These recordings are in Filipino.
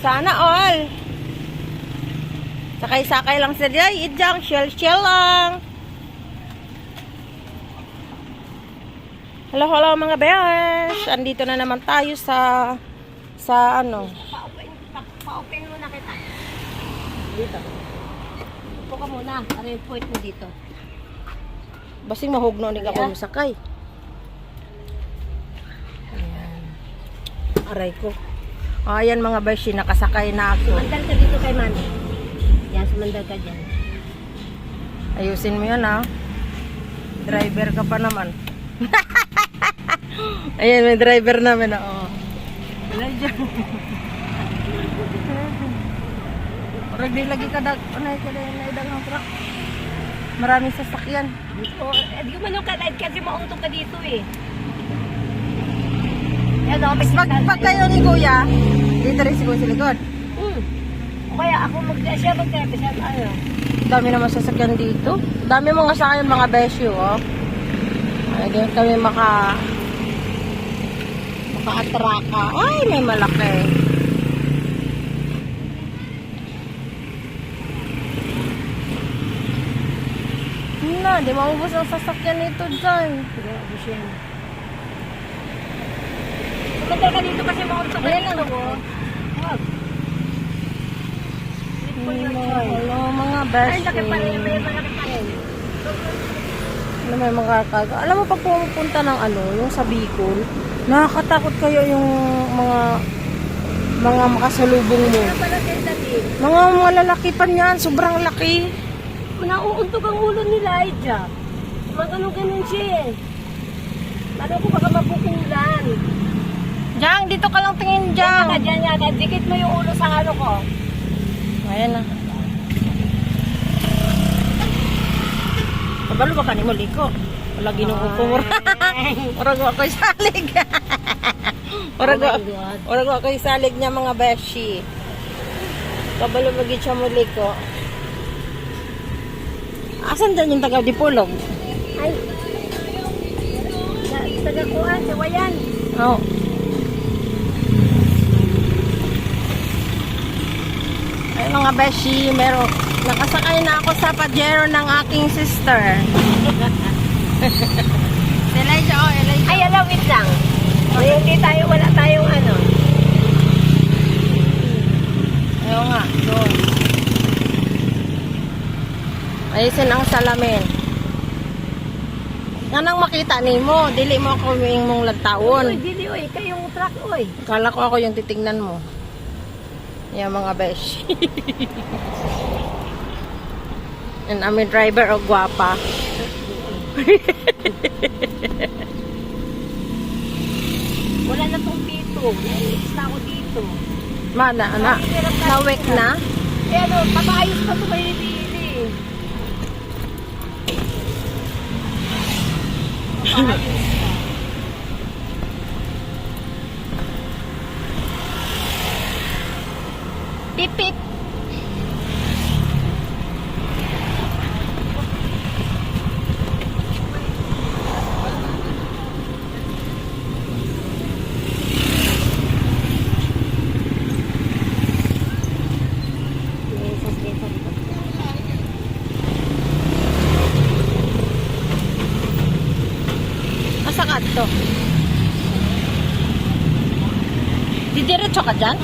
Sana all. Sakay-sakay lang sila. Idyang, shell lang. Hello mga bears. Andito na naman tayo sa ano. Pa-open muna kita. Dito. Upo ka muna. Para yung point mo dito. Basing mahugno ni ako masakay. Ayan. Aray ko. Ayan mga bears, nakasakay na ako. Sumandal ka dito kay Manny. Yan, sumandal ka dyan. Ayusin mo yan ha. Driver ka pa naman. Ayan, may driver namin. Oo. Wala dyan. Parang di lagi ka naidagang truck. Maraming sasakyan. Oh, di ko man yung kalad kasi mautong ka dito eh. Yan o, Pag kayo ni Kuya, dito rin si Kuya sa likod. O kaya ako siya magkaya ano. Dami naman sasakyan dito. Dami mga sakyan, mga besyo, oh. Ay, di kami maka-atraka. Ay, may malaki. Na, di maubos ang sasakyan nito dyan. Sige, abos yan. Sumandal ka dito kasi mautong ka dito. Wag. Hello, mga besyo. Ay, laki pa rin. May malaki pa rin. Ano, may mga kaga. Alam mo, pag pumunta ng ano, yung sa Bicol, nakakatakot kayo yung mga makasalubong mo. Ano pala kayo dati? Mga lalaki pa niyan, sobrang laki. Nauuntog ang ulo ni Elijah. Maganon-ganon siya eh. Paano ko baka mapukulan? Jang, dito ka lang tingin, Diyan Jang. nga, dikit mo yung ulo sa ano ko. Ayan na. Kabalo ba ka ni mo liko? Wala ginuo ko. Orag ako salig. Orag ako salig niya mga beshi. Kabalo ba gid siya mo liko? Asan dyan yung taga-dipolog? Ay. Taga-kuhan, sa wayan. Oo. Oh. Ay mga beshi, nakasakay na ako sa Pajero ng aking sister. Elijah, oh, Elijah. Ay, wait lang. Ay, wala tayong ano. Ayaw nga, doon. Ayusin ang salamin. Nga nang makita ni mo, dili mo ako yung mong lagtaon. Uy, dili, uy, kayong truck, uy. Kala ko ako yung titignan mo. Yan mga besh. And aming driver o guwapa. Wala na tong pito. Nailis na ako dito. Nawek na? Eh ano, papaayos pa ito kayo ni Papaayos pa. Pip pip. Asa ka to? Didiretso ka dyan?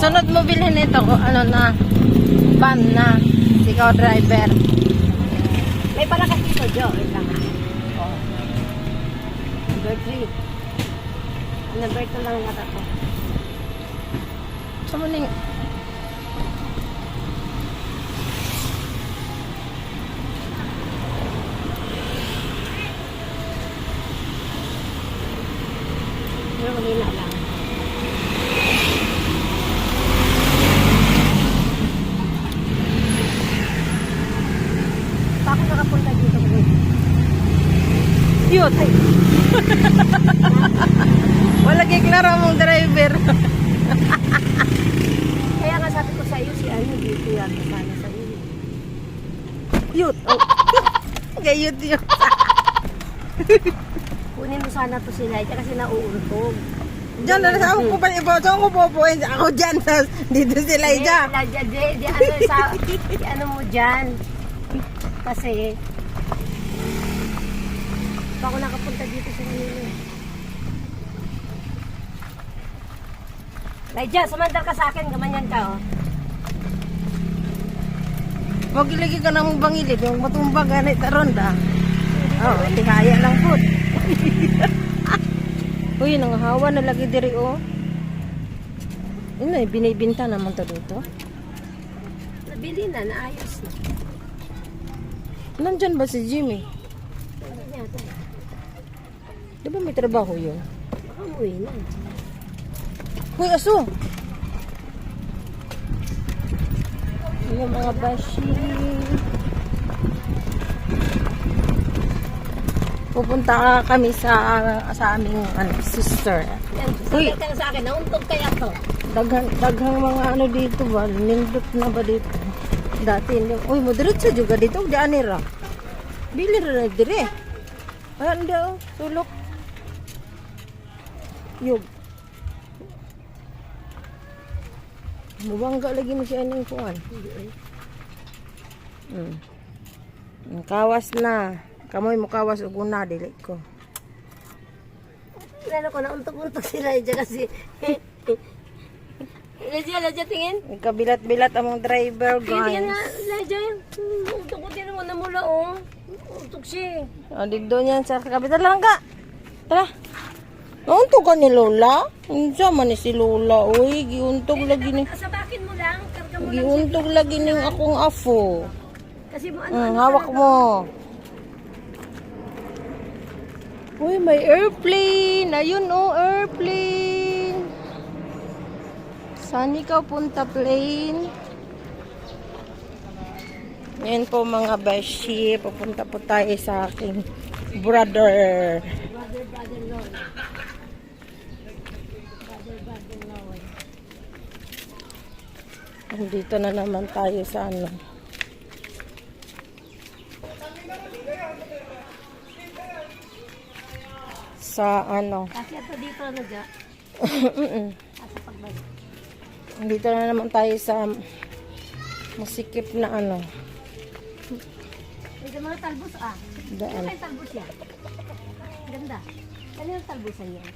Sunod mo bilhin ito kung ano na van na ikaw driver. May palakas dito, Jo. Wait lang ha. Oh. Number 3. Number 2 lang nata ko. Saan mo ning... Pero kanina lang. Ako nakapunta dito. Cute. Wala kiklara mong driver. Kaya nga sabi ko sa iyo, si ano dito yan. Sana sa iyo. Cute. Oh. Gayot yun. Kunin mo sana to sila kasi nauuntog. Diyan na sa ako pa ibo. So ako pupuin ako dyan. Dito si Elijah. Di ano sa di ano mo diyan. Kasi pa ako nakapunta dito sa kanila. Elijah, sumandal ka sa akin, gamanyan ka oh. Huwag ilagay ka na mong bangilid. Yung matumbang ganit na ronda. Oo, tihaya lang po. Uy, nangahawa na lagi diri oh. Yun na, binibinta naman to dito. Nabili na, naayos na. Nandyan ba si Jimmy? Ano yata? Di ba may trabaho yun? Baka umuwi na. Uy, aso! Yung mga bashi. Pupunta kami sa aming sister. Yan, Uy. sabi ka sa akin, nauntog kaya to. Daghang mga ano dito ba? Nindot na ba dito? Dati hindi. Uy, moderate juga dito. Di anira. Bili rin na dire. Ay, hindi oh. Sulok. Yug. Mubangga lagi mo siya ng kuwan. Kawas na. Kamoy mo kawas ug una dili ko. Lalo ko, nauntog-untog sila dyan kasi. Ledya, tingin. Kabilat-bilat among driver, Hindi guys. na, Ledya, untog ko din naman na mula, oh. Untog siya. Oh, dito niyan sa kabitan lang ka. Tara. Nauntog ka ni Lola? Unsa man ni si Lola? Uy, giuntog lagi ni. Sabakin mo lang, karga mo lang. Giuntog lagi ning akong afo. Kasi mo, ano, Hawak mo. Uy, may airplane. Ayun oh, airplane. Saan ikaw punta, plane? Yan po mga beshi. Pupunta po tayo sa aking brother. Brother, Lord. Brother, Lord. Dito na naman tayo sa ano. Sa ano. Kasi ito dito na dyan. Kasi pagbalik. Dito na naman tayo sa masikip na ano. May mga talbos ah. Daan. Ano yung talbos yan? Ganda. Ano yung talbosan yan?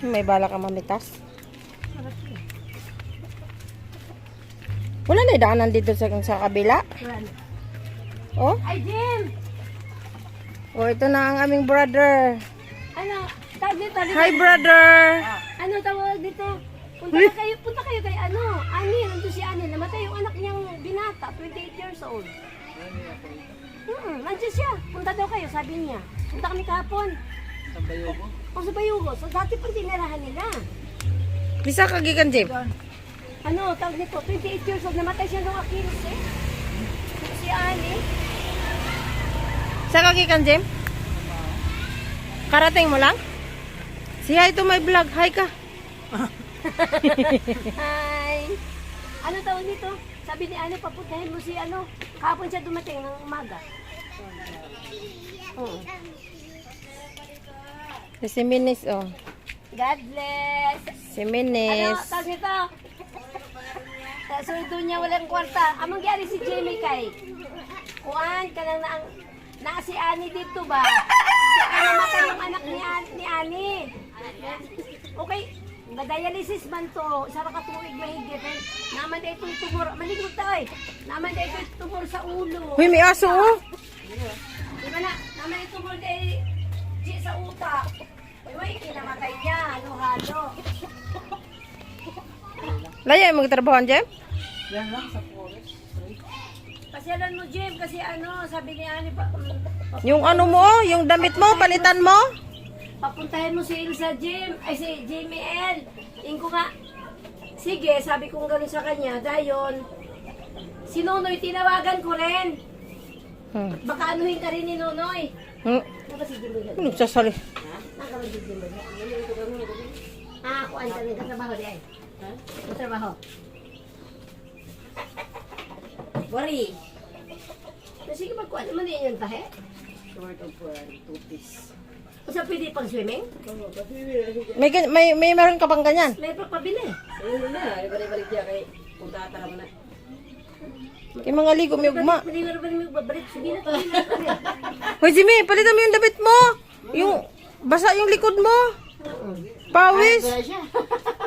May bala ka mamitas. Sarap yun. Wala na daanan dito sa kabila. Wala na. Oh, Ay, Jim! oh ito na ang aming brother. Ano? Tawag dito. Hi brother. Ano tawag dito? Punta kayo kay ano? Ani, nandun si Ani. Namatay yung anak niyang binata, 28 years old. Nandiyan siya. Punta daw kayo, sabi niya. Punta kami kahapon. Sa Bayugo? O sa Bayugo. So dati pang tinirahan nila. Bisa ka gikan, Jim? Ano, tawag nito, 28 years old. Namatay siya nung Akilis eh. Si Ani. Sa ka gikan, Jim? Karating mo lang? Si hi to my vlog. Hi ka. Hi! Ano tawag nito? Sabi ni Ani, papuntahin mo si ano. Kahapon siya dumating ng umaga. Oo. Si Minis, oh. God bless! Si Minis. Ano, tawag nito? Sundo niya walang kwarta. Amang gyari si Jamie kay? Kuan, kanang na si Ani dito ba? Kaya namatay yung anak ni Ani. Okay, na-dialysis man to. Isa ka tuig mahigit. Naman na itong tumor. Maligod tayo. Naman na itong tumor sa ulo. Uy, may aso, oh. Diba na? Naman itong tumor dahil sa utak. Uy, kinamatay niya. Halo-halo. Laya yung magtrabahoan, Jim? Pasyalan mo, Jim, kasi ano, sabi ni Ani pa, Yung ano mo, yung damit mo, palitan mo. papuntahin mo si Elsa, Jim, ay si Jamie L. Ingo nga, sige, sabi kong gano'n sa kanya, dayon, si Nonoy, tinawagan ko rin. Baka anuhin ka rin ni Nonoy. Ano ba si Jimmy? Nagsasali. Nakaroon si Jimmy. Kuhaan ka rin, katrabaho di ay. Katrabaho. Worry. Sige, magkuhaan naman din yung tahe. Short of 2 piece. Kasi pwede pang swimming? May meron ka bang ganyan? May pagpabili. Ayun na, ibalik-balik niya kay punta tara mo na. Kay mga ligo may ugma. Pwede nga rin magbabalik. Sige na. Hoy Jimmy, palitan mo yung damit mo. Yung basa yung likod mo. Pawis.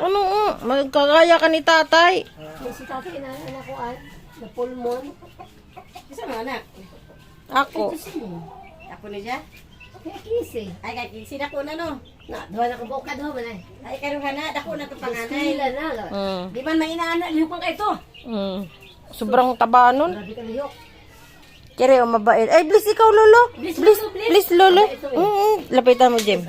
Ano magkagaya ka ni tatay. May si tatay na anak ko na pulmon. Isa mo anak. Ako. Ako na siya. Kaya kisi. Ay kay kisin ako na no. Na, duha na ko buka duha man ay. Ay karon na dako na to panganay. Pila na. Di man mainana lihok kay to. Sobrang taba nun. Grabe ka lihok. Kere o mabait. Ay, please ikaw, Lolo. Please, Lolo. Lapitan mo, Jim.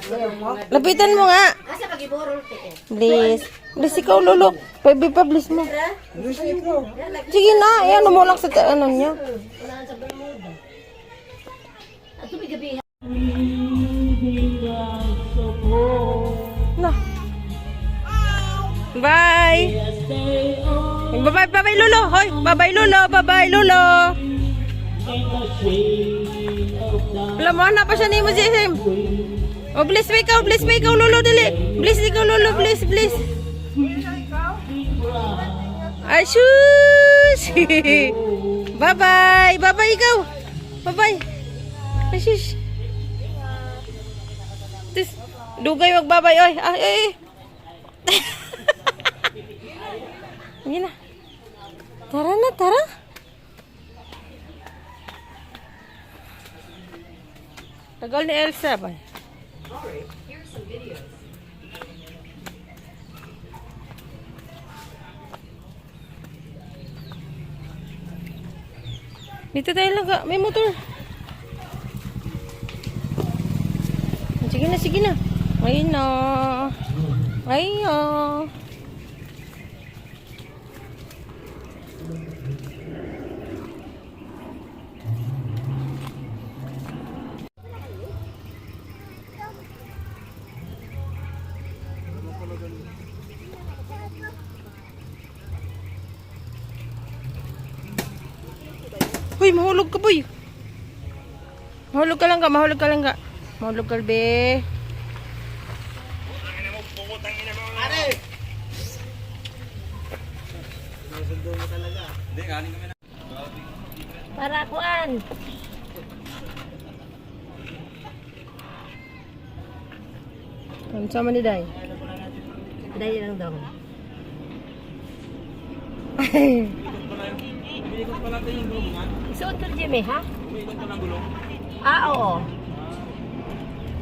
Lapitan mo nga. Asa pagiborol te. Please. Please ikaw, Lolo. Please mo. Sige na. Ano mo lang sa ano niya. Wala sa Bermuda. Ato may gabi. Na. Bye. Bye, Lolo. Hoy, bye, Lolo. Bye, Lolo. Alam mo, na pa siya ni mo si Sim. Oh, bless me ikaw, Lolo, dali. Bless ikaw, Lolo, bless. Ay, shush. Bye-bye ikaw. Bye-bye. Ay, shush. Tis, dugay magbabay, oy. Ay. Hindi na. Tara. Tagal ni Elsa ba? Dito tayo lang. May motor. Sige na. Ayun na. Uy, mahulog ka, boy. Mahulog ka lang ka. Mahulog ka, be. Para kuan. Ano sama ni Day? Dahil lang daw. Isuot ko Jimmy, ha? Umiikot pa ng gulong? Oo.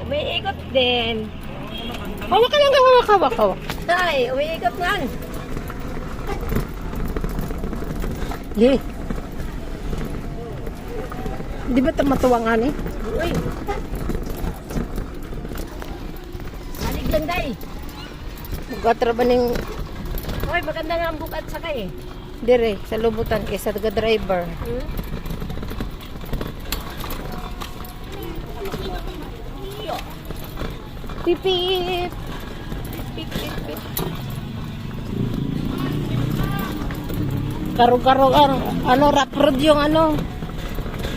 Umiikot din. Hawak ka lang hawak. Ay, umiikot nga. Ye. Di ba matuwa nga ni? Uy. Alig lang day. Magkatra ba ning Uy, maganda nga ang bukat sakay eh. dire sa lubutan kaysa taga-driver? Pipip. Pip. Karo-karo rough road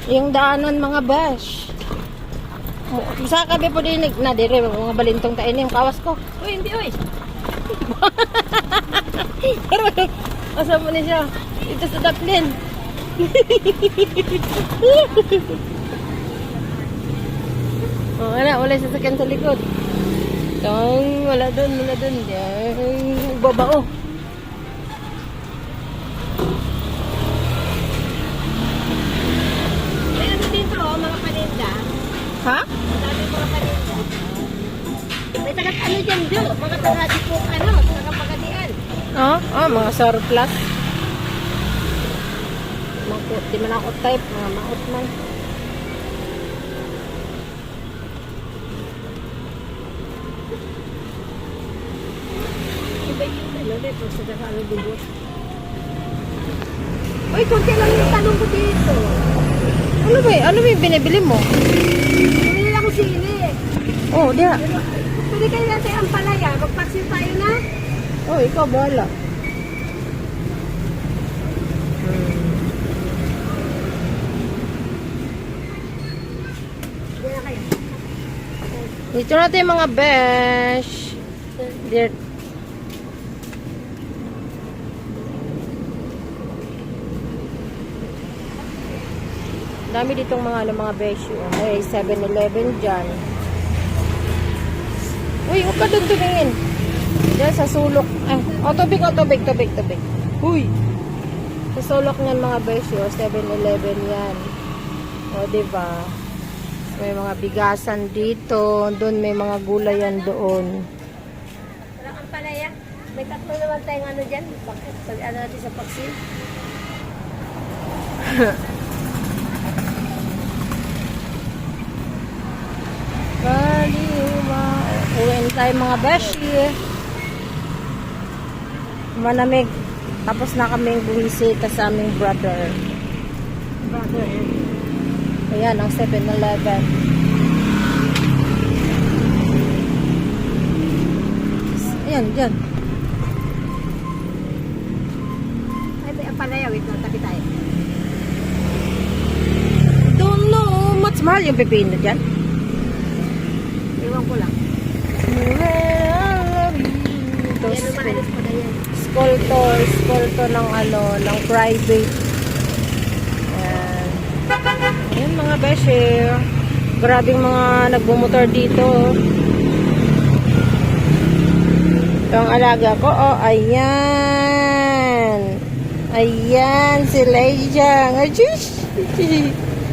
yung daanan mga bash. Sa kabe po dinig na dire mga balintong tayo yung kawas ko. Uy, hindi uy. Pero asa mo na siya ito sa Daplin. Oh, wala sasakyan sa likod. Wala doon. Yan, babao. May ano dito, mga paninda. Ha? Madami mga paninda. May tagat ano dyan dyan, mga tagadi po tagapagadian. Mga surplus. Di man ako type, mga maot man. Iba yung ano, pag sa kakalo dubot. Uy, kunti lang yung tanong ko dito. Ano ba yung binibili mo? Bumili lang sili. Oh, diya. Pwede kayo natin ang palaya, magpaksin tayo na. Oh, ikaw bahala. Dito natin yung mga besh. There. Dami ditong mga besh. May 7-Eleven dyan. Uy, huwag ka doon tumingin. Diyan sa sulok. Tubig. Uy. Sa sulok ng mga besh, 7-Eleven yan. O, diba? May mga bigasan dito. Doon may mga gulayan doon. Wala kang palaya. May tatlo naman tayong ano dyan. Pag ano natin sa paksin. Kaliwa. Uwin tayo mga beshi. Manamig. Tapos na kaming bumisita sa aming brother. Ayan, ang 7-Eleven. Ayan, dyan. Ay, may palaya. Wait lang, tabi tayo. Don't know. Mas mahal yung pipino dyan. Iwan ko lang. Yan naman, alis ko na yan. School to ng ano, ng private. Ayan. Ayan mga beshi. Grabing mga nagbumotor dito. Yung alaga ko, oh, ayan. Ayan, si Leijang. Ajus.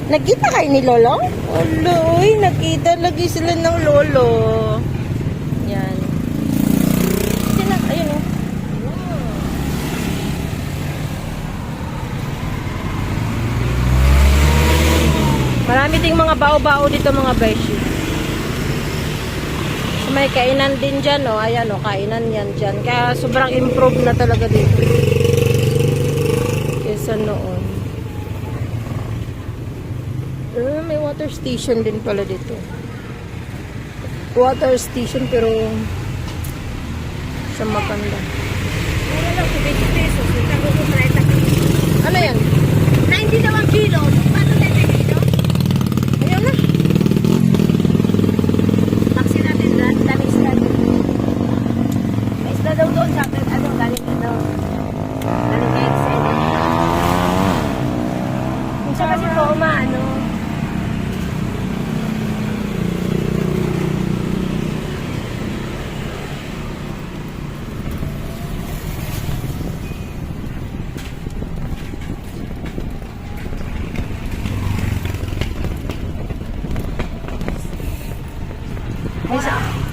Nakita kayo ni Lolo? Oloy, nakita lagi sila ng Lolo. Yan. Sila, ayun o. Marami ding mga bao-bao dito mga beshi. So, may kainan din dyan o. Ayan o, kainan yan dyan. Kaya sobrang improve na talaga dito. Kesa noon. May water station din pala dito. Water station pero sa maganda. Wala lang, 20 pesos. Ito ko 30 pesos. Ano yan? 90 daw ang kilo. Paano 90 kilo? Ayun na. Taxi natin lahat. Dami isla. May isla daw doon sa akin. Ano, galing ano. Galing kayo sa inyo. Kung siya kasi po umaano.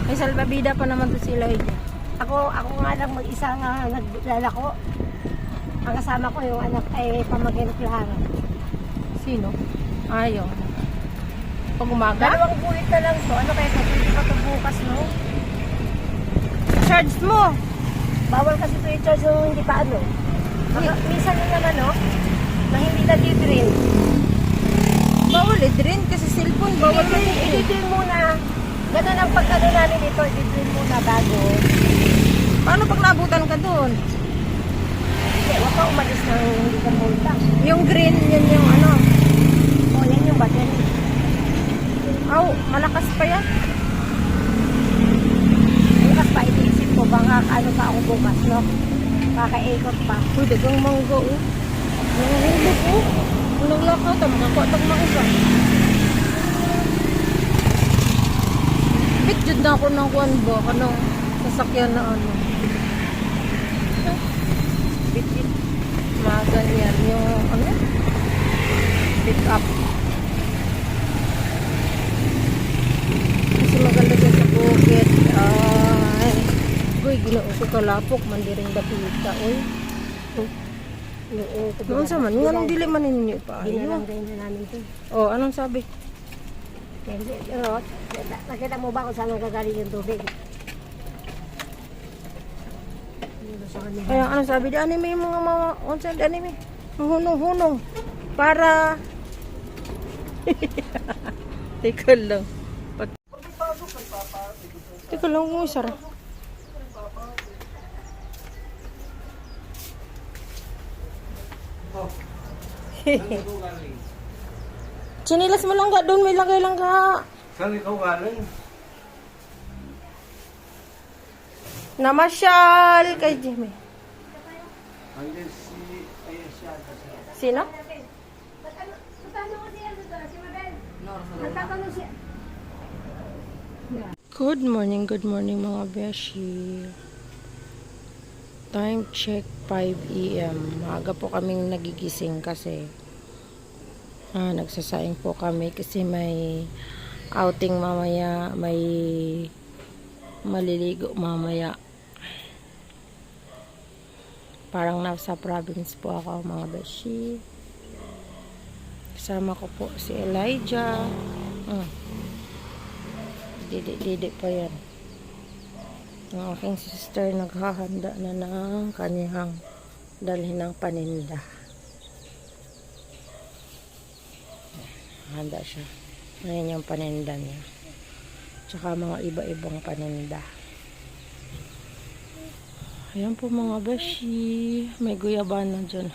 May salbabida pa naman to sila. Ako nga lang mag-isa nga naglalako. Ang kasama ko yung anak ay pamagin Clara. Sino? Ayaw. Pag umaga? Dalawang bulit na lang to. Ano kaya kasi pa ito bukas, no? Charge mo. Bawal kasi ito i-charge yung hindi pa ano. Minsan yun naman, no? Na hindi na di-drain. Bawal i-drain kasi cellphone. Bawal i-drain. I-drain muna. Ganun ang pagkano namin dito. I-drain muna bago. Paano pag nabutan ka doon? Hindi, huwag ka umalis na hindi ka multa. Yung green, yun yung ano. O, yan yung battery. Aw, malakas pa yan. Bukas pa, itiisip ko baka ano pa ako bukas, no? Kakaikot pa. Uy, dagang mangga, oh. Nangangilig, oh. Kung naglakaw, makakuha tag mga isa. Bitjud na ako ng kuwan ba? Kanong sasakyan na ano. Bitjud. Mga ganyan. Yung ano? Pick up. Kasi maganda dyan sa bukid. Ay. Uy, ginoo ko kalapok. Mandiring dapita. Uy. Noon sa man, nga nang dili man ninyo pa. Ginarangay na namin ito. Oh, anong sabi? Pero, nakita mo ba kung saan nagagaling yung tubig? Kaya anong sabi di anime yung mga onsen di anime. Hunong-hunong. Para Teka lang. Teka lang kung isa ra. Chinilas mo lang ka doon, may lagay lang ka. Saan ikaw galing? Namasyal kay Jimmy. Sino? Good morning mga beshi. Time check 5 AM. Maaga po kaming nagigising kasi nagsasaing po kami kasi may outing mamaya, may maliligo mamaya. Parang nasa province po ako mga beshi. Kasama ko po si Elijah. Didi pa yan. Ang aking sister naghahanda na ng kanyang dalhin ng paninda. Handa siya. Ngayon yung paninda niya. Tsaka mga iba-ibang paninda. Ayan po mga beshi. May guyabana dyan.